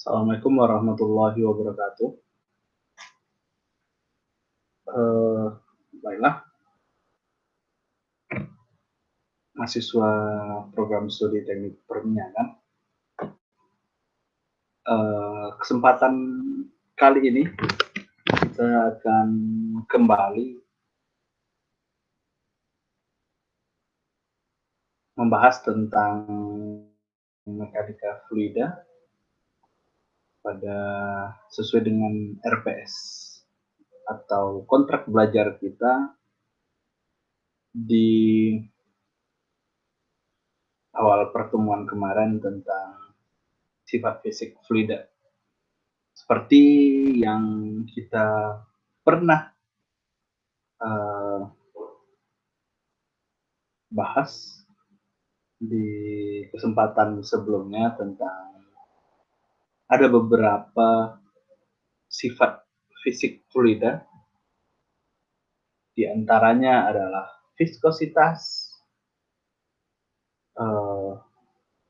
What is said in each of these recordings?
Assalamualaikum warahmatullahi wabarakatuh. Eh, Baiklah, mahasiswa program studi teknik perminyakan. Kesempatan kali ini kita akan kembali membahas tentang mekanika fluida pada sesuai dengan RPS atau kontrak belajar kita di awal pertemuan kemarin tentang sifat fisik fluida. Seperti yang kita pernah bahas di kesempatan sebelumnya tentang ada beberapa sifat fisik fluida, di antaranya adalah viskositas,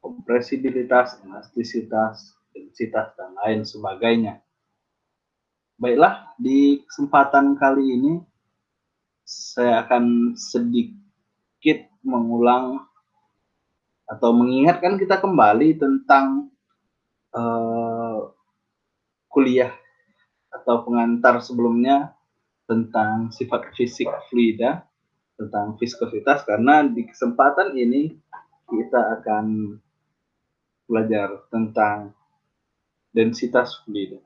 kompresibilitas, elastisitas, densitas, dan lain sebagainya. Baiklah, di kesempatan kali ini saya akan sedikit mengulang atau mengingatkan kita kembali tentang kuliah atau pengantar sebelumnya tentang sifat fisik fluida, tentang viskositas, karena di kesempatan ini kita akan belajar tentang densitas fluida.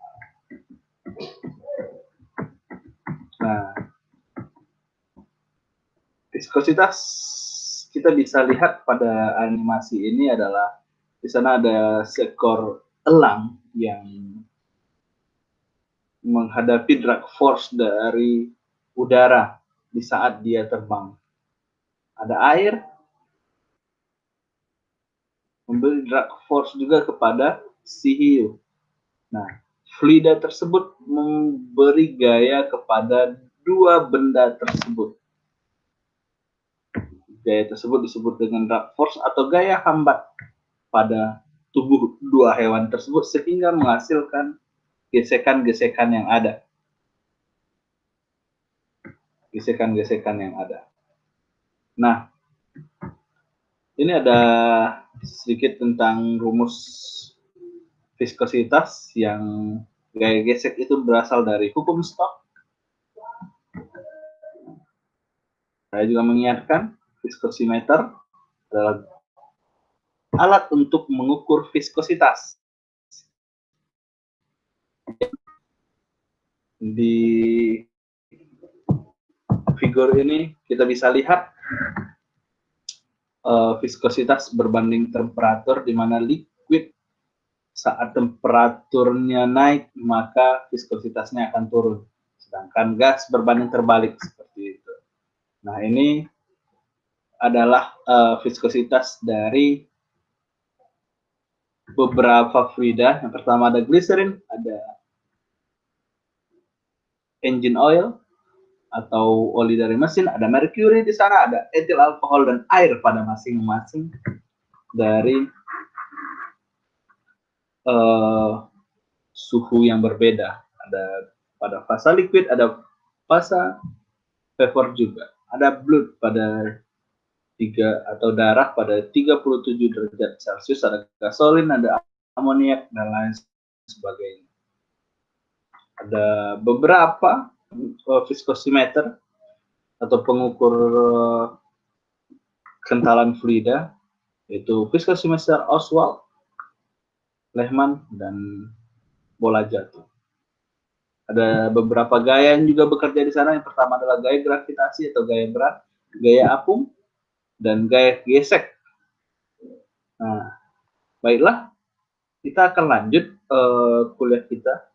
Nah, viskositas kita bisa lihat pada animasi ini adalah di sana ada seekor elang yang menghadapi drag force dari udara di saat dia terbang. Ada air, memberi drag force juga kepada si hiu. Nah, fluida tersebut memberi gaya kepada dua benda tersebut. Gaya tersebut disebut dengan drag force atau gaya hambat pada tubuh dua hewan tersebut sehingga menghasilkan gesekan-gesekan yang ada. Gesekan-gesekan yang ada. Nah, ini ada sedikit tentang rumus viskositas yang gaya gesek itu berasal dari hukum Stokes. Saya juga mengingatkan, viskosimeter adalah alat untuk mengukur viskositas. Di figur ini kita bisa lihat viskositas berbanding temperatur, di mana liquid saat temperaturnya naik maka viskositasnya akan turun, sedangkan gas berbanding terbalik seperti itu. Nah, ini adalah viskositas dari beberapa fluida. Yang pertama ada glycerin, ada engine oil atau oli dari mesin, ada mercury di sana, ada etil alkohol dan air pada masing-masing dari suhu yang berbeda. Ada pada fase liquid, ada fase vapor juga. Ada blood pada atau darah pada 37 derajat Celcius, ada gasolin, ada amoniak, dan lain sebagainya. Ada beberapa viskosimeter atau pengukur kentalan fluida, yaitu viskosimeter Oswald, Lehman, dan bola jatuh. Ada beberapa gaya yang juga bekerja di sana. Yang pertama adalah gaya gravitasi atau gaya berat, gaya apung, dan gaya gesek. Nah, baiklah, kita akan lanjut kuliah kita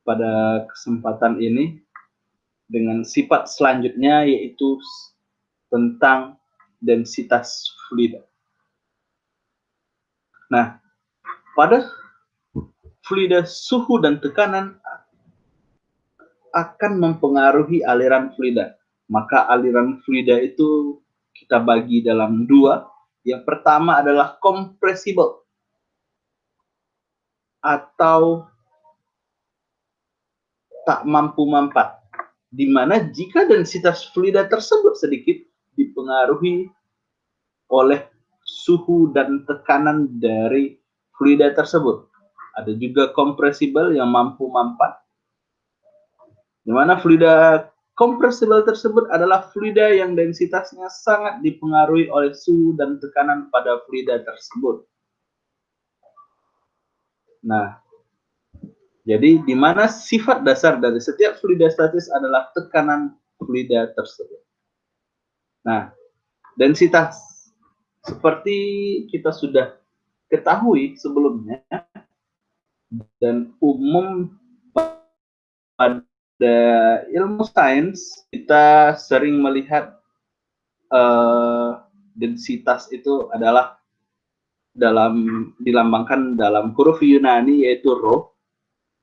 pada kesempatan ini dengan sifat selanjutnya, yaitu tentang densitas fluida. Nah, pada fluida suhu dan tekanan akan mempengaruhi aliran fluida. Maka aliran fluida itu kita bagi dalam dua. Yang pertama adalah compressible. atau tak mampu mampat, di mana jika densitas fluida tersebut sedikit dipengaruhi oleh suhu dan tekanan dari fluida tersebut. Ada juga compressible yang mampu mampat, di mana fluida compressible tersebut adalah fluida yang densitasnya sangat dipengaruhi oleh suhu dan tekanan pada fluida tersebut. Nah, jadi di mana sifat dasar dari setiap fluida statis adalah tekanan fluida tersebut. Nah, densitas seperti kita sudah ketahui sebelumnya dan umum pada ilmu sains kita sering melihat densitas itu adalah dilambangkan dalam huruf Yunani yaitu rho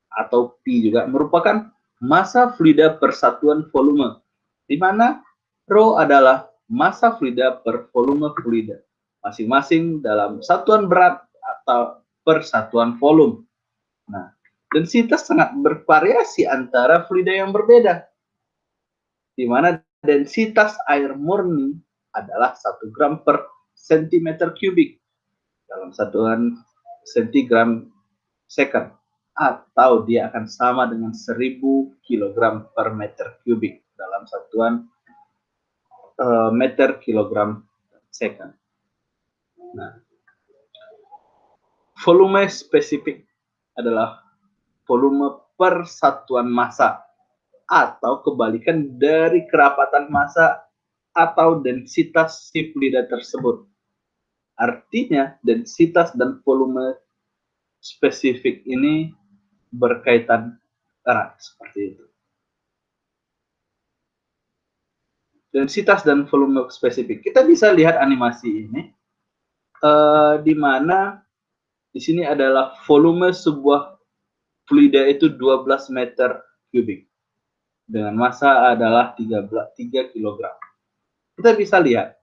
atau P juga merupakan massa fluida per satuan volume, di mana rho adalah massa fluida per volume fluida, masing-masing dalam satuan berat atau per satuan volume. Nah, densitas sangat bervariasi antara fluida yang berbeda, di mana densitas air murni adalah 1 gram per centimeter kubik dalam satuan centigram second, atau dia akan sama dengan 1000 kg per meter kubik dalam satuan meter kilogram second. Nah, volume spesifik adalah volume per satuan massa atau kebalikan dari kerapatan massa atau densitas si fluida tersebut. Artinya, densitas dan volume spesifik ini berkaitan erat seperti itu. Densitas dan volume spesifik. Kita bisa lihat animasi ini, di mana di sini adalah volume sebuah fluida itu 12 meter kubik dengan massa adalah 3 kg. Kita bisa lihat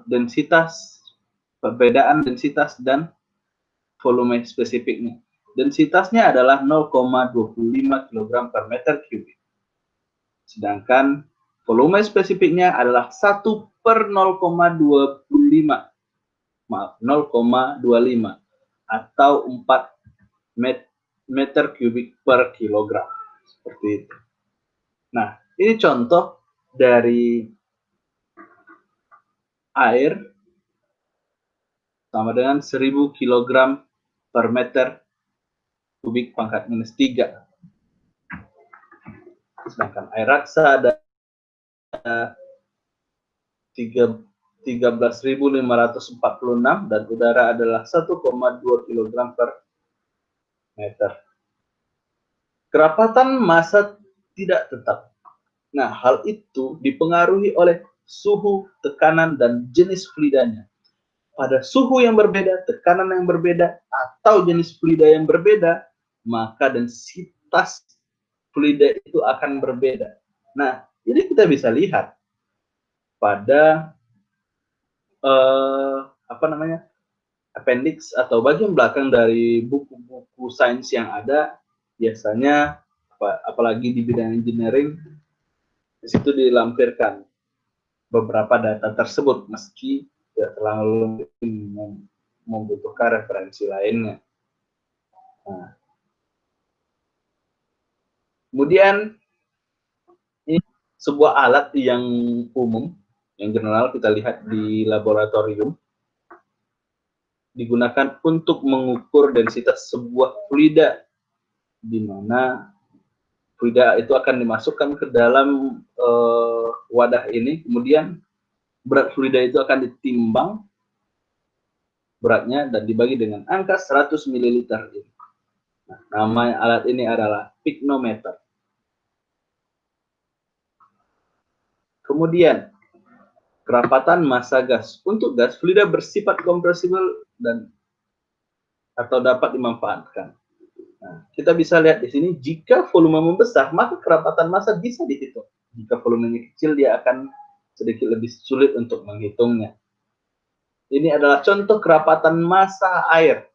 densitas, perbedaan densitas dan volume spesifiknya. Densitasnya adalah 0,25 kg per meter kubik. Sedangkan volume spesifiknya adalah 1 per 0,25, maaf, 0,25 atau 4 meter kubik per kilogram. Seperti itu. Nah, ini contoh dari air sama dengan 1000 kg per meter kubik pangkat minus 3. Sedangkan air raksa ada 13.546 dan udara adalah 1,2 kg per meter. Kerapatan massa tidak tetap. Nah, hal itu dipengaruhi oleh suhu, tekanan, dan jenis fluidanya. Pada suhu yang berbeda, tekanan yang berbeda, atau jenis fluida yang berbeda, maka densitas fluida itu akan berbeda. Nah, ini kita bisa lihat pada appendix atau bagian belakang dari buku-buku sains yang ada, biasanya apalagi di bidang engineering, di situ dilampirkan beberapa data tersebut meski tidak terlalu membutuhkan referensi lainnya. Nah, kemudian ini sebuah alat yang umum, yang general kita lihat di laboratorium, digunakan untuk mengukur densitas sebuah fluida, di mana fluida itu akan dimasukkan ke dalam wadah ini, kemudian berat fluida itu akan ditimbang beratnya dan dibagi dengan angka 100 ml. Nah, nama alat ini adalah pycnometer. Kemudian, kerapatan massa gas. Untuk gas, fluida bersifat kompresibel dan atau dapat dimanfaatkan. Nah, kita bisa lihat di sini, jika volume membesar, maka kerapatan massa bisa dihitung. Jika volumenya kecil, dia akan sedikit lebih sulit untuk menghitungnya. Ini adalah contoh kerapatan massa air.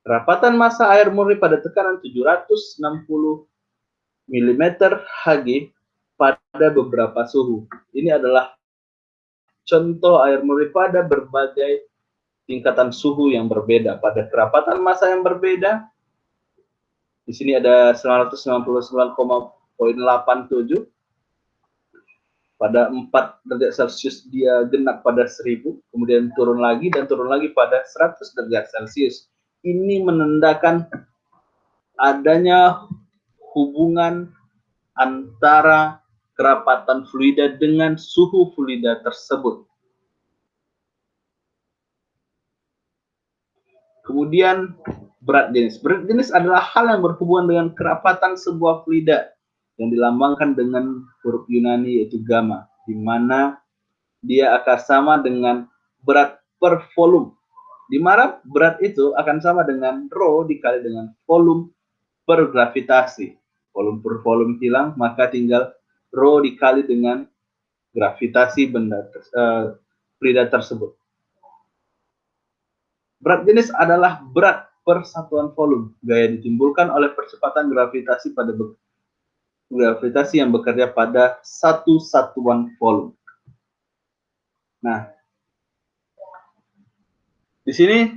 Kerapatan massa air murni pada tekanan 760 mm Hg pada beberapa suhu. Ini adalah contoh air murni pada berbagai tingkatan suhu yang berbeda. Pada kerapatan massa yang berbeda, di sini ada 999,87. Pada 4 derajat Celcius dia genap pada 1000, kemudian turun lagi dan turun lagi pada 100 derajat Celcius. Ini menandakan adanya hubungan antara kerapatan fluida dengan suhu fluida tersebut. Kemudian berat jenis. Berat jenis adalah hal yang berhubungan dengan kerapatan sebuah fluida yang dilambangkan dengan huruf Yunani yaitu gamma, di mana dia akan sama dengan berat per volume. Di mana berat itu akan sama dengan rho dikali dengan volume per gravitasi. Volume per volume hilang, maka tinggal rho dikali dengan gravitasi benda fluida tersebut. Berat jenis adalah berat per satuan volume. Gaya ditimbulkan oleh percepatan gravitasi pada gravitasi yang bekerja pada satu satuan volume. Nah, di sini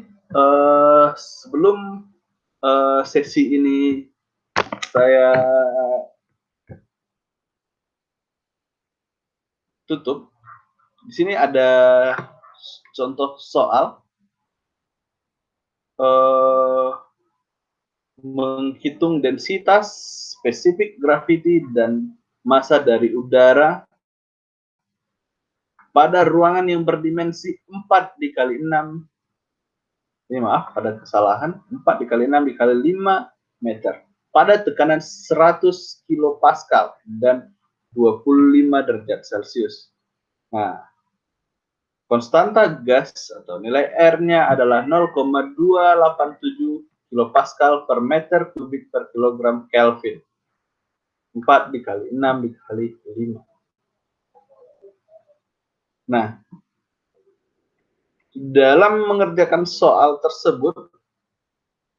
sebelum sesi ini saya tutup, di sini ada contoh soal menghitung densitas, spesifik gravity, dan massa dari udara pada ruangan yang berdimensi 4 dikali 6. Ini maaf, pada kesalahan. 4 dikali 6 dikali 5 meter. Pada tekanan 100 kilopascal dan 25 derajat Celcius. Nah, konstanta gas atau nilai R-nya adalah 0,287 kilopascal per meter kubik per kilogram Kelvin. 4 dikali 6 dikali 5. Nah, dalam mengerjakan soal tersebut,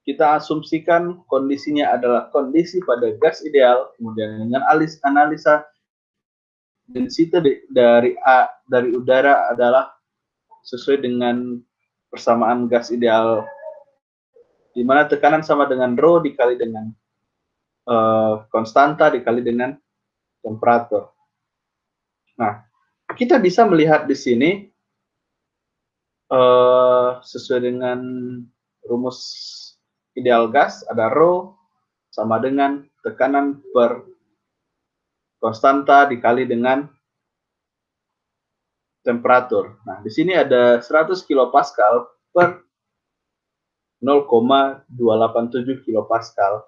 kita asumsikan kondisinya adalah kondisi pada gas ideal, kemudian dengan analisa densitas dari udara adalah sesuai dengan persamaan gas ideal, di mana tekanan sama dengan rho dikali dengan konstanta dikali dengan temperatur. Nah, kita bisa melihat di sini sesuai dengan rumus ideal gas, ada rho sama dengan tekanan per konstanta dikali dengan temperatur. Nah, di sini ada 100 kilopascal per 0,287 kilopascal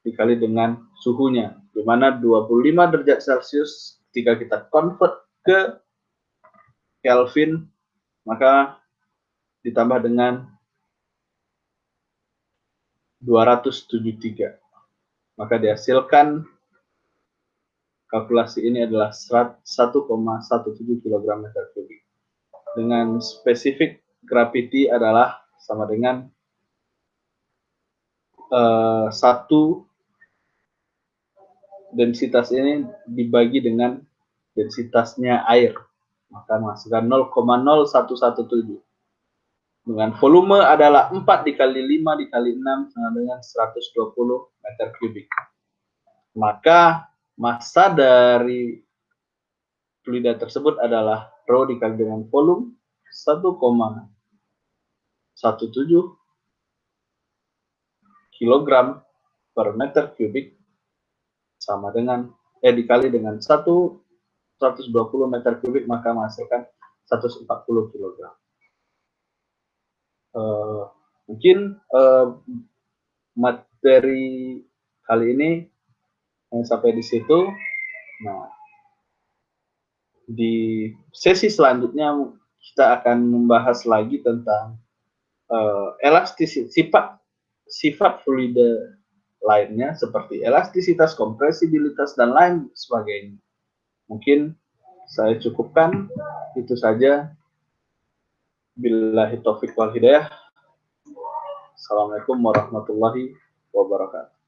dikali dengan suhunya, di mana 25 derajat Celcius ketika kita convert ke Kelvin, maka ditambah dengan 273. Maka dihasilkan kalkulasi ini adalah 1,17 kg meter kubik. Dengan spesifik gravity adalah sama dengan 1 densitas ini dibagi dengan densitasnya air, maka menghasilkan 0,0117. Dengan volume adalah 4 dikali 5 dikali 6 sama dengan 120 meter kubik. Maka massa dari fluida tersebut adalah rho dikali dengan volume 1,17 kg per meter kubik sama dengan dikali dengan 120 meter kubik, maka menghasilkan 140 kg. Mungkin materi kali ini sampai di situ. Nah, di sesi selanjutnya kita akan membahas lagi tentang elastisitas, sifat fluida lainnya seperti elastisitas, kompresibilitas, dan lain sebagainya. Mungkin saya cukupkan itu saja. Billahi taufiq wal hidayah. Wassalamualaikum warahmatullahi wabarakatuh.